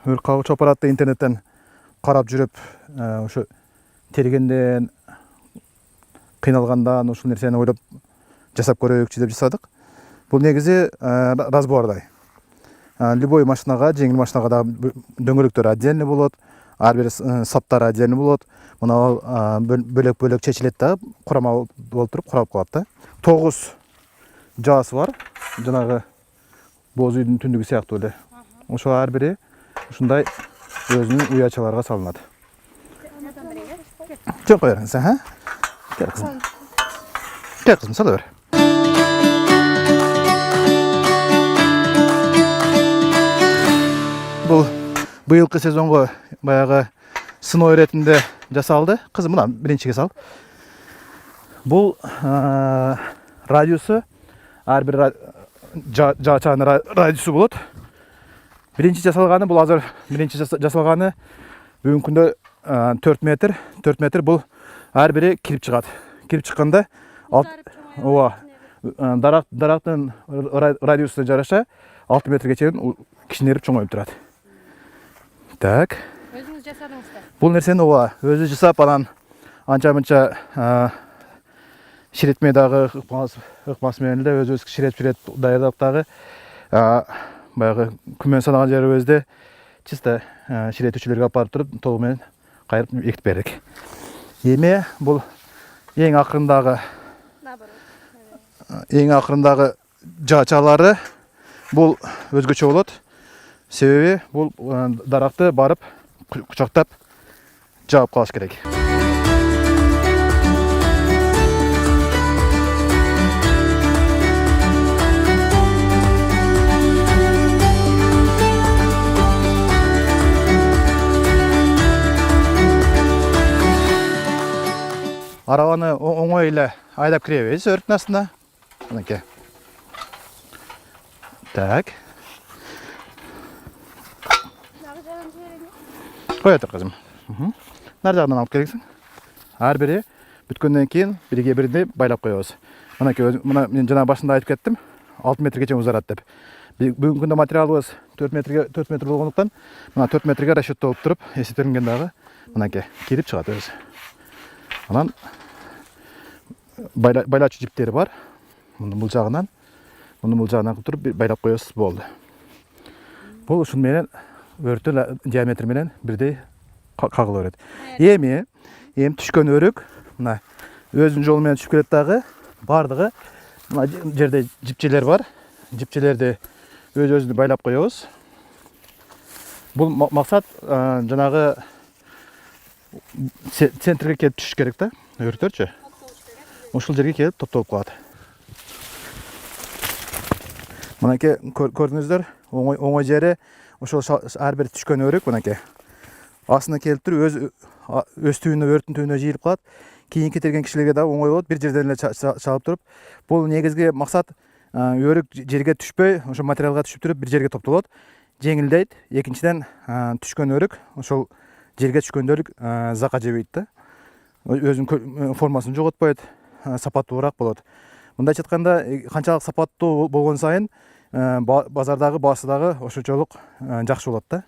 өрт кагуучу аппаратты интернеттен карап жүрүп, ошо тергенден, кыйналгандан ушул нерсени ойлоп жасап көрөйүкчү деп жасадык. Бул негизи разбордай. Любой машинага, жеңил машинага дагы дөңгөлөктөр отдельно болот, ар бир саптары отдельно болот. Мына бөлөк-бөлөк чечилет да, курама болуп туруп курап калат да. 9 жаасы бар. Жанагы боз үйдүн түндүгү сыяктуу эле. Ошо ар бири ушундай өзүнүн уячаларга салынат. Жок кой бериңиз, Кел кызым. Кел кызым, сала бер. Бул быйылкы сезонго баягы сыноо иретинде жасалды. Кызым, мына биринчиге сал. Бул радиусу ар бир жаачанын радиусу болот. Биринчи жасалганы бул азыр жасалганы бүгүнкү күндө 4 метр. 4 метр бул ар бири кирип чыгат. Кирип чыкканда дарактын радиусуна жараша 6 метрге чейин кичинерип чоңоюп турат. Так. Өзүңүз жасадыңыздар? Бул нерсени өзү жасап, анан анча-мынча ширетме дагы ыкмасы менен эле өзүбүз ширет даярдап дагы баягы күмөн санаган жерибизде чисто ширетүүчүлөргө алып барып туруп толугу менен кайрып экип бердик. Эми бул эң акырындагы жаачалары бул өзгөчө болот. Себеби бул даракты барып кучактап жаап калыш керек. Арабаны оңой эле айдап киребиз өрттүн астына. Мынакей. Так. Кой отур кызым. Нар жагынан алып келесиң. Ар бири бүткөндөн кийин бириге бирини байлап коебуз. Мынакей, мен жана башында айтып кеттим, 6 метрге чейин узарат деп. Бүгүнкү күндө материалыбыз 4 метр болгондуктан, мына 4 метрге расчеттолуп туруп, эсептелинген дагы мынакей кирип чыгат өзү. Анан байлачу жиптери бар. Бул жагынан кылып туруп байлап коебуз, болду. Бул ушун менен өрттүн диаметри менен бирдей кагыла берет. Эми түшкөн өрүк мына өзүнүн жолу менен түшүп келет дагы. Бардыгы мына жерде жипчелер бар. Жипчелерди өзүнү байлап коебуз. Бул максат жанагы центрге келип түшүш керек да, өрттөрчү. Ушул жерге келип топтолуп калат. Мынакей көрдүңүздөр, оңой жери ошол ар бир түшкөн өрүк мынакей. Астына келип туруп өз түбүнө, өрттүн түбүнө жыйылып калат. Кийин кетирген кишилерге да оңой болот, бир жерден эле чалып туруп. Бул негизги максат өрүк жерге түшпөй, ошо материалга түшүп туруп бир жерге топтолот. Жеңилдейт. Экинчиден түшкөн өрүк ошол жерге түшкөндө закка жебейт да. Өзүнүн формасын жоготпойт, сапаттуураак болот. Мындайча айтканда, канчалык сапаттуу болгон сайын базардагы баасы дагы ошончолук жакшы болот да.